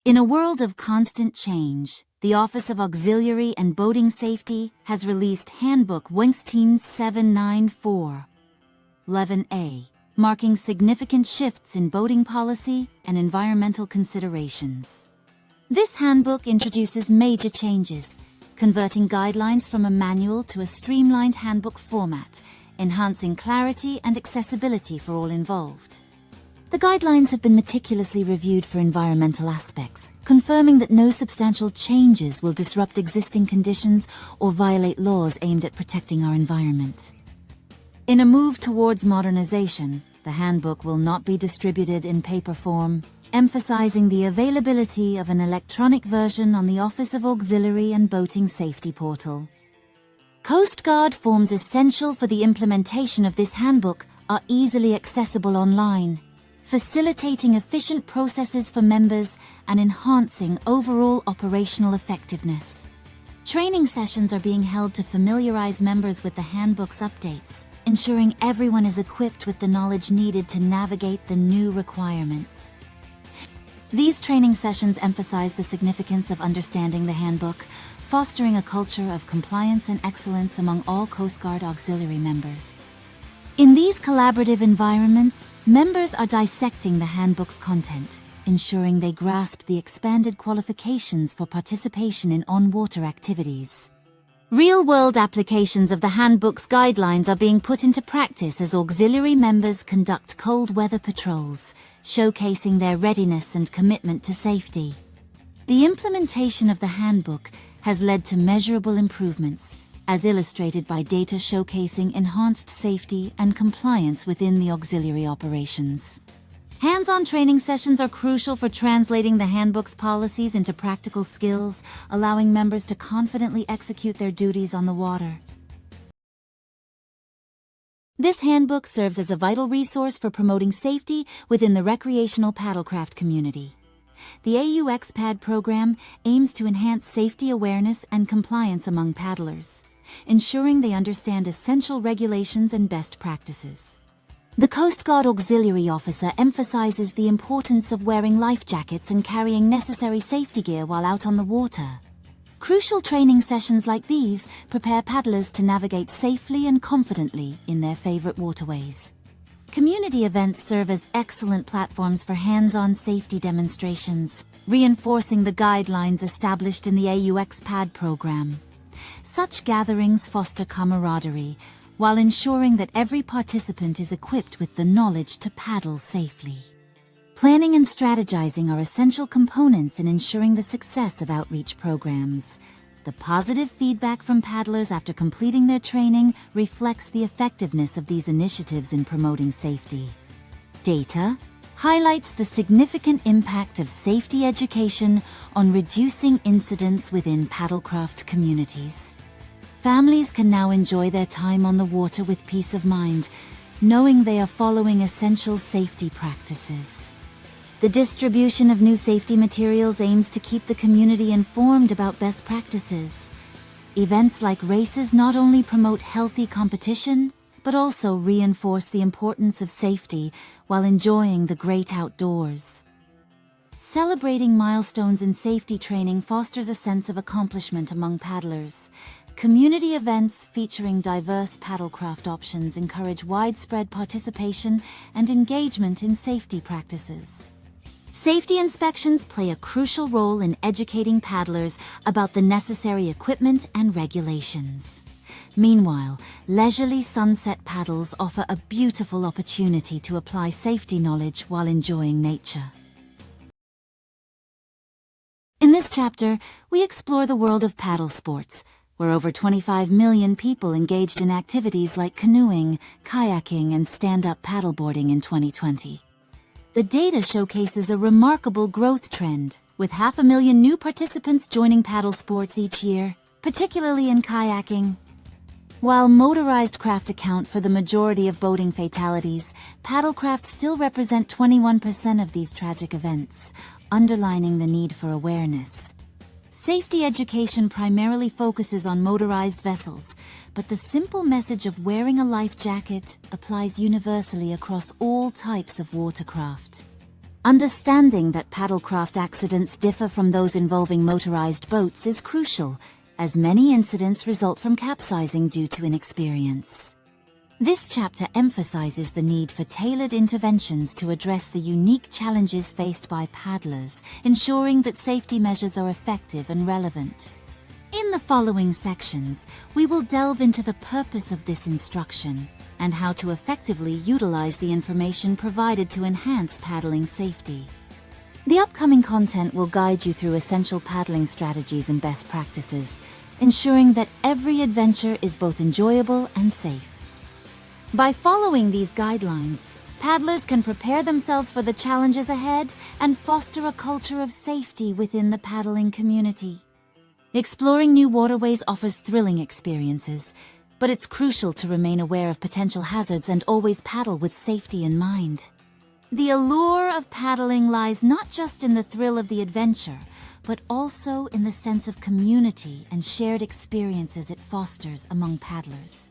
In a world of constant change, the Office of Auxiliary and Boating Safety has released Handbook 19794 11A, marking significant shifts in boating policy and environmental considerations. This handbook introduces major changes, converting guidelines from a manual to a streamlined handbook format, enhancing clarity and accessibility for all involved. The guidelines have been meticulously reviewed for environmental aspects, confirming that no substantial changes will disrupt existing conditions or violate laws aimed at protecting our environment. In a move towards modernization, the handbook will not be distributed in paper form, emphasizing the availability of an electronic version on the Office of Auxiliary and Boating Safety portal. Coast Guard forms essential for the implementation of this handbook are easily accessible online, facilitating efficient processes for members and enhancing overall operational effectiveness. Training sessions are being held to familiarize members with the handbook's updates, ensuring everyone is equipped with the knowledge needed to navigate the new requirements. These training sessions emphasize the significance of understanding the handbook, fostering a culture of compliance and excellence among all Coast Guard auxiliary members. In these collaborative environments, members are dissecting the handbook's content, ensuring they grasp the expanded qualifications for participation in on-water activities. Real-world applications of the handbook's guidelines are being put into practice as auxiliary members conduct cold weather patrols, showcasing their readiness and commitment to safety. The implementation of the handbook has led to measurable improvements, as illustrated by data showcasing enhanced safety and compliance within the auxiliary operations. Hands-on training sessions are crucial for translating the handbook's policies into practical skills, allowing members to confidently execute their duties on the water. This handbook serves as a vital resource for promoting safety within the recreational paddlecraft community. The AUX PAD program aims to enhance safety awareness and compliance among paddlers, ensuring they understand essential regulations and best practices. The Coast Guard Auxiliary Officer emphasizes the importance of wearing life jackets and carrying necessary safety gear while out on the water. Crucial training sessions like these prepare paddlers to navigate safely and confidently in their favorite waterways. Community events serve as excellent platforms for hands-on safety demonstrations, reinforcing the guidelines established in the AUX PAD program. Such gatherings foster camaraderie, while ensuring that every participant is equipped with the knowledge to paddle safely. Planning and strategizing are essential components in ensuring the success of outreach programs. The positive feedback from paddlers after completing their training reflects the effectiveness of these initiatives in promoting safety. Data highlights the significant impact of safety education on reducing incidents within paddlecraft communities. Families can now enjoy their time on the water with peace of mind, knowing they are following essential safety practices. The distribution of new safety materials aims to keep the community informed about best practices. Events like races not only promote healthy competition, but also reinforce the importance of safety while enjoying the great outdoors. Celebrating milestones in safety training fosters a sense of accomplishment among paddlers. Community events featuring diverse paddlecraft options encourage widespread participation and engagement in safety practices. Safety inspections play a crucial role in educating paddlers about the necessary equipment and regulations. Meanwhile, leisurely sunset paddles offer a beautiful opportunity to apply safety knowledge while enjoying nature. In this chapter, we explore the world of paddle sports, where over 25 million people engaged in activities like canoeing, kayaking, and stand-up paddleboarding in 2020. The data showcases a remarkable growth trend, with 500,000 new participants joining paddle sports each year, particularly in kayaking. While motorized craft account for the majority of boating fatalities, paddlecraft still represent 21% of these tragic events, underlining the need for awareness. Safety education primarily focuses on motorized vessels, but the simple message of wearing a life jacket applies universally across all types of watercraft. Understanding that paddlecraft accidents differ from those involving motorized boats is crucial, as many incidents result from capsizing due to inexperience. This chapter emphasizes the need for tailored interventions to address the unique challenges faced by paddlers, ensuring that safety measures are effective and relevant. In the following sections, we will delve into the purpose of this instruction and how to effectively utilize the information provided to enhance paddling safety. The upcoming content will guide you through essential paddling strategies and best practices, ensuring that every adventure is both enjoyable and safe. By following these guidelines, paddlers can prepare themselves for the challenges ahead and foster a culture of safety within the paddling community. Exploring new waterways offers thrilling experiences, but it's crucial to remain aware of potential hazards and always paddle with safety in mind. The allure of paddling lies not just in the thrill of the adventure, but also in the sense of community and shared experiences it fosters among paddlers.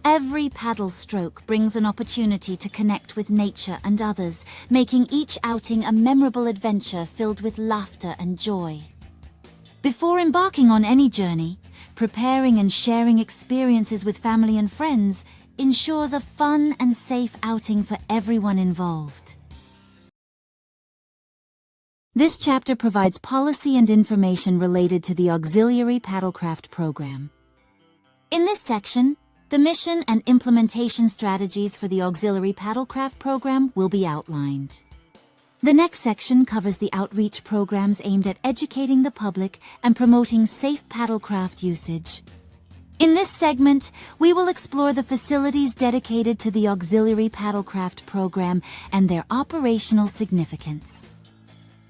Every paddle stroke brings an opportunity to connect with nature and others, making each outing a memorable adventure filled with laughter and joy. Before embarking on any journey, preparing and sharing experiences with family and friends ensures a fun and safe outing for everyone involved. This chapter provides policy and information related to the Auxiliary Paddlecraft Program. In this section, the mission and implementation strategies for the Auxiliary Paddlecraft Program will be outlined. The next section covers the outreach programs aimed at educating the public and promoting safe paddlecraft usage. In this segment, we will explore the facilities dedicated to the Auxiliary Paddlecraft Program and their operational significance.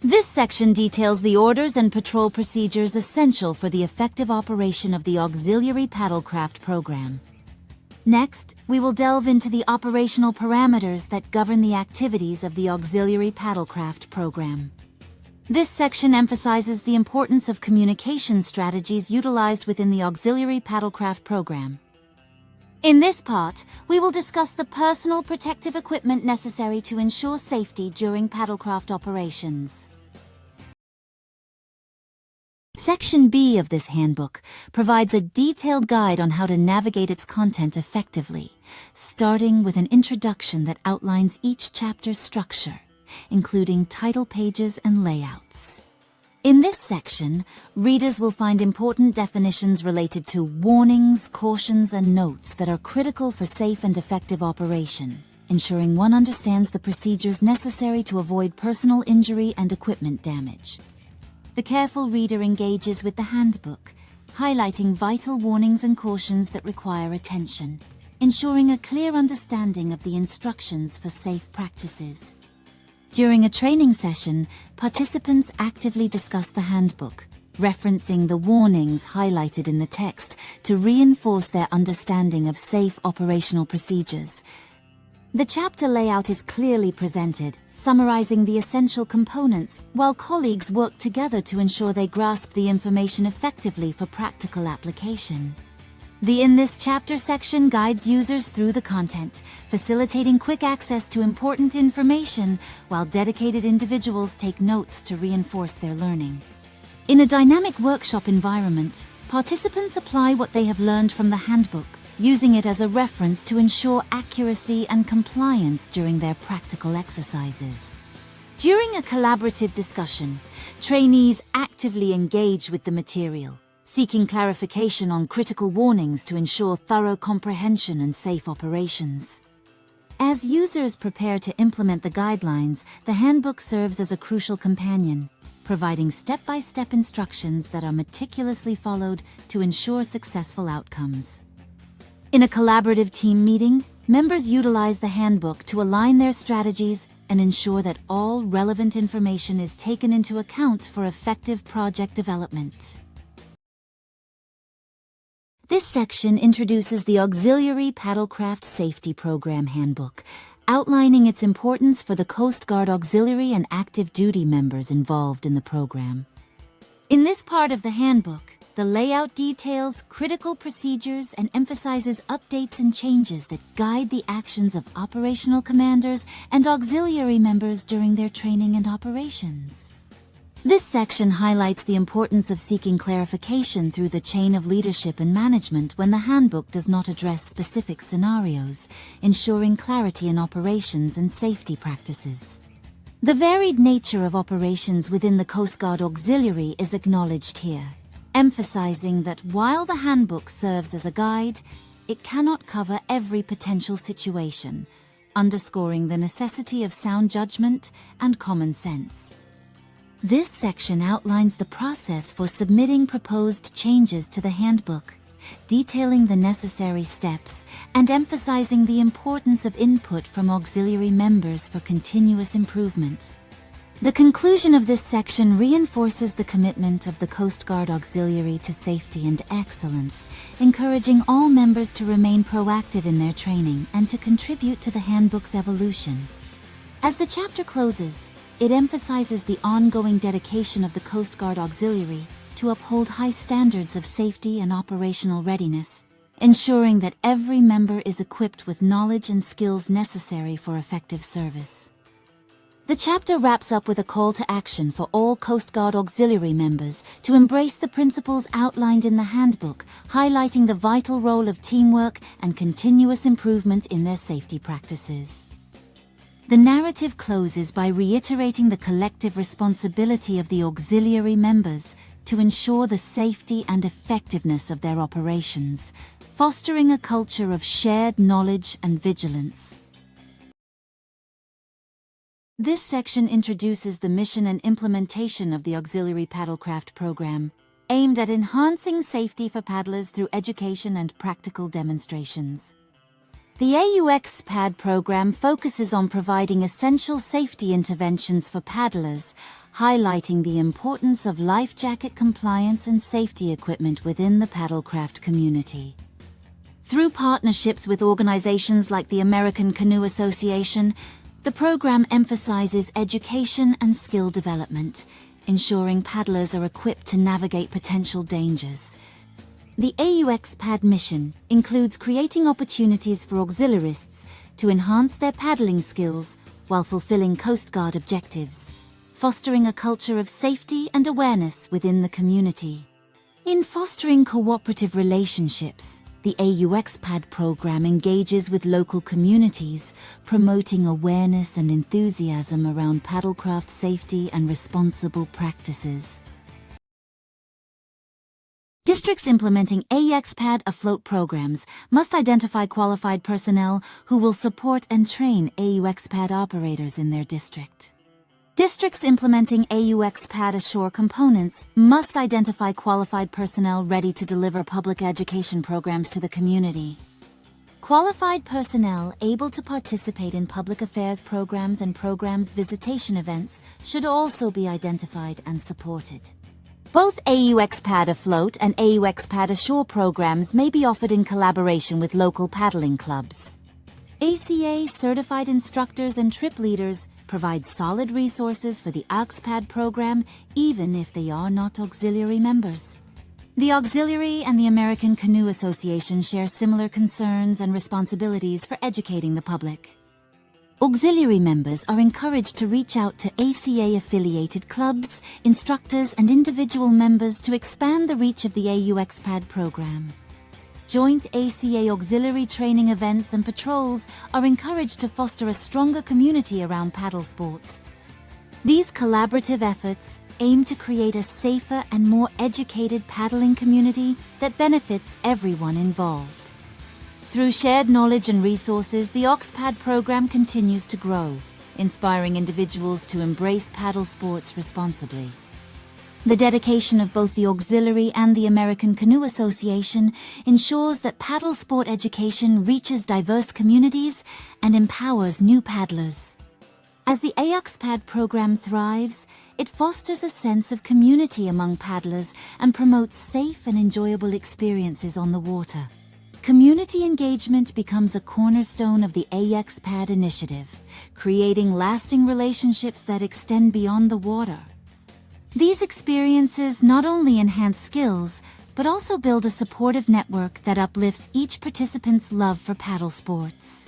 This section details the orders and patrol procedures essential for the effective operation of the Auxiliary Paddlecraft Program. Next, we will delve into the operational parameters that govern the activities of the Auxiliary Paddlecraft Program. This section emphasizes the importance of communication strategies utilized within the Auxiliary Paddlecraft Program. In this part, we will discuss the personal protective equipment necessary to ensure safety during paddlecraft operations. Section B of this handbook provides a detailed guide on how to navigate its content effectively, starting with an introduction that outlines each chapter's structure, including title pages and layouts. In this section, readers will find important definitions related to warnings, cautions, and notes that are critical for safe and effective operation, ensuring one understands the procedures necessary to avoid personal injury and equipment damage. The careful reader engages with the handbook, highlighting vital warnings and cautions that require attention, ensuring a clear understanding of the instructions for safe practices. During a training session, participants actively discuss the handbook, referencing the warnings highlighted in the text to reinforce their understanding of safe operational procedures. The chapter layout is clearly presented, summarizing the essential components, while colleagues work together to ensure they grasp the information effectively for practical application. The In This Chapter section guides users through the content, facilitating quick access to important information, while dedicated individuals take notes to reinforce their learning. In a dynamic workshop environment, participants apply what they have learned from the handbook, using it as a reference to ensure accuracy and compliance during their practical exercises. During a collaborative discussion, trainees actively engage with the material, seeking clarification on critical warnings to ensure thorough comprehension and safe operations. As users prepare to implement the guidelines, the handbook serves as a crucial companion, providing step-by-step instructions that are meticulously followed to ensure successful outcomes. In a collaborative team meeting, members utilize the handbook to align their strategies and ensure that all relevant information is taken into account for effective project development. This section introduces the Auxiliary Paddlecraft Safety Program Handbook, outlining its importance for the Coast Guard auxiliary and active duty members involved in the program. In this part of the handbook, The layout details critical procedures and emphasizes updates and changes that guide the actions of operational commanders and auxiliary members during their training and operations. This section highlights the importance of seeking clarification through the chain of leadership and management when the handbook does not address specific scenarios, ensuring clarity in operations and safety practices. The varied nature of operations within the Coast Guard Auxiliary is acknowledged here, emphasizing that while the handbook serves as a guide, it cannot cover every potential situation, underscoring the necessity of sound judgment and common sense. This section outlines the process for submitting proposed changes to the handbook, detailing the necessary steps and emphasizing the importance of input from auxiliary members for continuous improvement. The conclusion of this section reinforces the commitment of the Coast Guard Auxiliary to safety and excellence, encouraging all members to remain proactive in their training and to contribute to the handbook's evolution. As the chapter closes, it emphasizes the ongoing dedication of the Coast Guard Auxiliary to uphold high standards of safety and operational readiness, ensuring that every member is equipped with knowledge and skills necessary for effective service. The chapter wraps up with a call to action for all Coast Guard Auxiliary members to embrace the principles outlined in the handbook, highlighting the vital role of teamwork and continuous improvement in their safety practices. The narrative closes by reiterating the collective responsibility of the auxiliary members to ensure the safety and effectiveness of their operations, fostering a culture of shared knowledge and vigilance. This section introduces the mission and implementation of the Auxiliary Paddlecraft Program, aimed at enhancing safety for paddlers through education and practical demonstrations. The AUX PAD program focuses on providing essential safety interventions for paddlers, highlighting the importance of life jacket compliance and safety equipment within the paddlecraft community. Through partnerships with organizations like the American Canoe Association, the program emphasizes education and skill development, ensuring paddlers are equipped to navigate potential dangers. The AUX PAD mission includes creating opportunities for auxiliarists to enhance their paddling skills while fulfilling Coast Guard objectives, fostering a culture of safety and awareness within the community. In fostering cooperative relationships, the AUX PAD program engages with local communities, promoting awareness and enthusiasm around paddlecraft safety and responsible practices. Districts implementing AUX PAD afloat programs must identify qualified personnel who will support and train AUX PAD operators in their district. Districts implementing AUX PAD ashore components must identify qualified personnel ready to deliver public education programs to the community. Qualified personnel able to participate in public affairs programs and programs visitation events should also be identified and supported. Both AUX PAD afloat and AUX PAD ashore programs may be offered in collaboration with local paddling clubs. ACA certified instructors and trip leaders provide solid resources for the AUX PAD program even if they are not auxiliary members. The Auxiliary and the American Canoe Association share similar concerns and responsibilities for educating the public. Auxiliary members are encouraged to reach out to ACA-affiliated clubs, instructors, and individual members to expand the reach of the AUX PAD program. Joint ACA auxiliary training events and patrols are encouraged to foster a stronger community around paddle sports. These collaborative efforts aim to create a safer and more educated paddling community that benefits everyone involved. Through shared knowledge and resources, the AUXPAD program continues to grow, inspiring individuals to embrace paddle sports responsibly. The dedication of both the Auxiliary and the American Canoe Association ensures that paddle sport education reaches diverse communities and empowers new paddlers. As the AUXPAD program thrives, it fosters a sense of community among paddlers and promotes safe and enjoyable experiences on the water. Community engagement becomes a cornerstone of the AUXPAD initiative, creating lasting relationships that extend beyond the water. These experiences not only enhance skills, but also build a supportive network that uplifts each participant's love for paddle sports.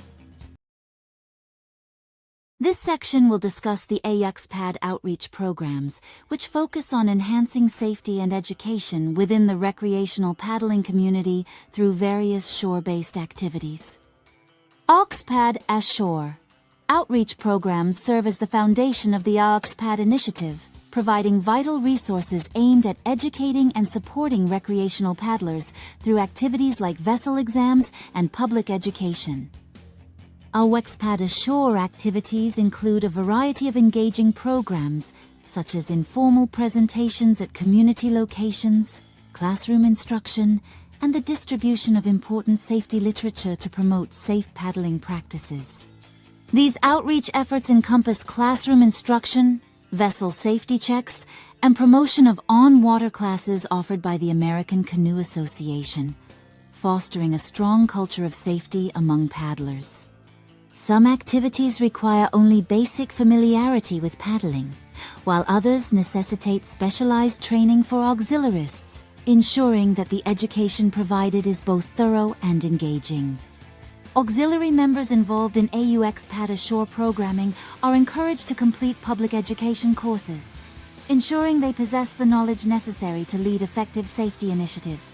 This section will discuss the AYUX-PAD outreach programs, which focus on enhancing safety and education within the recreational paddling community through various shore-based activities. AYUX-PAD Ashore outreach programs serve as the foundation of the AYUX-PAD initiative, providing vital resources aimed at educating and supporting recreational paddlers through activities like vessel exams and public education. AYUX-PAD Ashore activities include a variety of engaging programs, such as informal presentations at community locations, classroom instruction, and the distribution of important safety literature to promote safe paddling practices. These outreach efforts encompass classroom instruction, vessel safety checks, and promotion of on-water classes offered by the American Canoe Association, fostering a strong culture of safety among paddlers. Some activities require only basic familiarity with paddling, while others necessitate specialized training for auxiliarists, ensuring that the education provided is both thorough and engaging. Auxiliary members involved in AYUX-PAD Ashore programming are encouraged to complete public education courses, ensuring they possess the knowledge necessary to lead effective safety initiatives.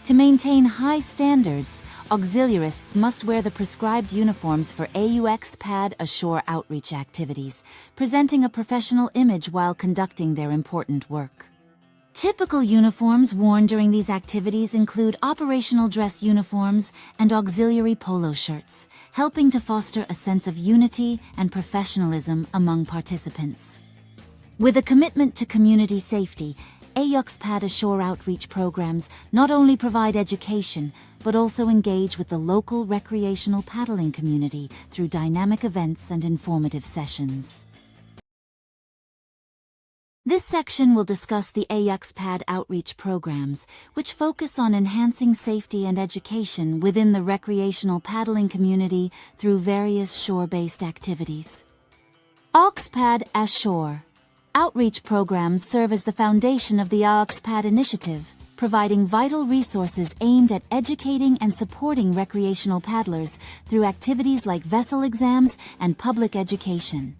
To maintain high standards, auxiliarists must wear the prescribed uniforms for AYUX-PAD Ashore outreach activities, presenting a professional image while conducting their important work. Typical uniforms worn during these activities include operational dress uniforms and auxiliary polo shirts, helping to foster a sense of unity and professionalism among participants. With a commitment to community safety, AYUX-PAD Ashore outreach programs not only provide education, but also engage with the local recreational paddling community through dynamic events and informative sessions. This section will discuss the AYUX-PAD outreach programs, which focus on enhancing safety and education within the recreational paddling community through various shore-based activities. AYUX-PAD Ashore outreach programs serve as the foundation of the AYUX-PAD initiative, providing vital resources aimed at educating and supporting recreational paddlers through activities like vessel exams and public education.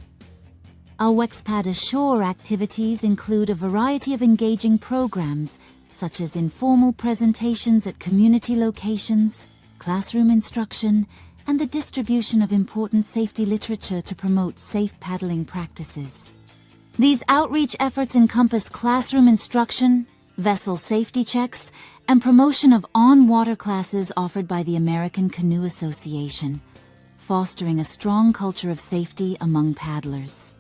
AYUX-PAD Ashore activities include a variety of engaging programs, such as informal presentations at community locations, classroom instruction, and the distribution of important safety literature to promote safe paddling practices. These outreach efforts encompass classroom instruction, vessel safety checks, and promotion of on-water classes offered by the American Canoe Association, fostering a strong culture of safety among paddlers.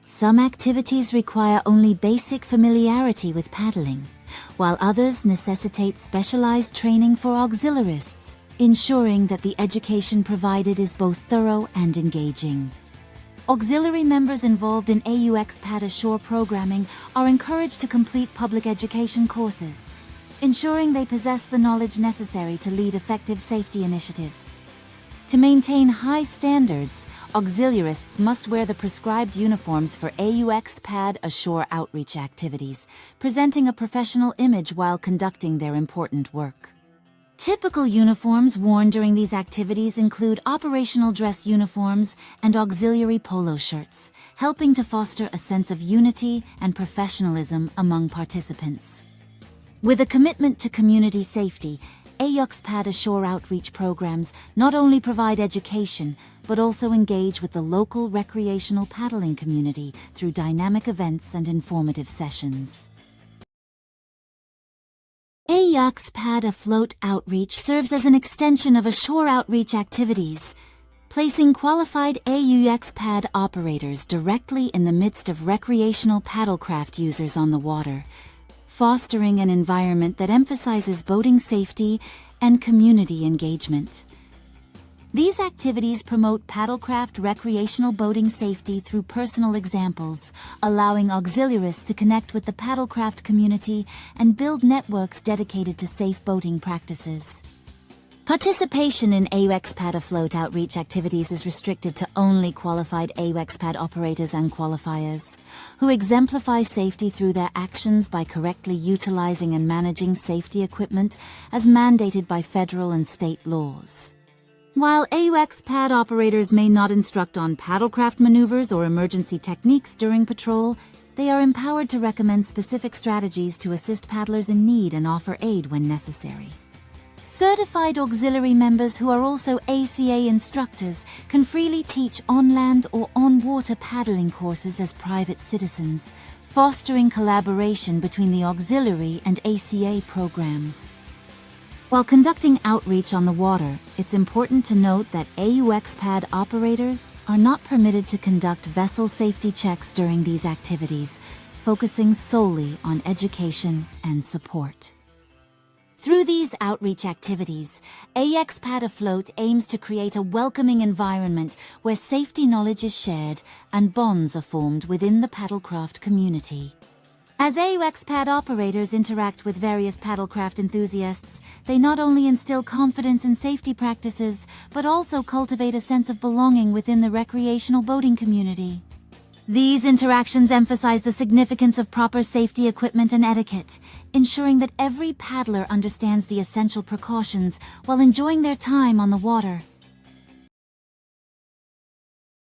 Some activities require only basic familiarity with paddling, while others necessitate specialized training for auxiliarists, ensuring that the education provided is both thorough and engaging. Auxiliary members involved in AYUX-PAD Ashore programming are encouraged to complete public education courses, ensuring they possess the knowledge necessary to lead effective safety initiatives. To maintain high standards, auxiliarists must wear the prescribed uniforms for AYUX-PAD Ashore outreach activities, presenting a professional image while conducting their important work. Typical uniforms worn during these activities include operational dress uniforms and auxiliary polo shirts, helping to foster a sense of unity and professionalism among participants. With a commitment to community safety, AYUX-PAD Ashore outreach programs not only provide education, but also engage with the local recreational paddling community through dynamic events and informative sessions. AYUX-PAD Afloat outreach serves as an extension of Ashore outreach activities, placing qualified AYUX-PAD operators directly in the midst of recreational paddlecraft users on the water, fostering an environment that emphasizes boating safety and community engagement. These activities promote paddlecraft recreational boating safety through personal examples, allowing auxiliarists to connect with the paddlecraft community and build networks dedicated to safe boating practices. Participation in AYUX-PAD Afloat outreach activities is restricted to only qualified AYUX-PAD operators and qualifiers, who exemplify safety through their actions by correctly utilizing and managing safety equipment as mandated by federal and state laws. While AUX pad operators may not instruct on paddlecraft maneuvers or emergency techniques during patrol, they are empowered to recommend specific strategies to assist paddlers in need and offer aid when necessary. Certified auxiliary members who are also ACA instructors can freely teach on-land or on-water paddling courses as private citizens, fostering collaboration between the auxiliary and ACA programs. While conducting outreach on the water, it's important to note that AUX pad operators are not permitted to conduct vessel safety checks during these activities, focusing solely on education and support. Through these outreach activities, AUX Pad Afloat aims to create a welcoming environment where safety knowledge is shared and bonds are formed within the paddlecraft community. As AUX Pad operators interact with various paddlecraft enthusiasts, they not only instill confidence in safety practices, but also cultivate a sense of belonging within the recreational boating community. These interactions emphasize the significance of proper safety equipment and etiquette, ensuring that every paddler understands the essential precautions while enjoying their time on the water.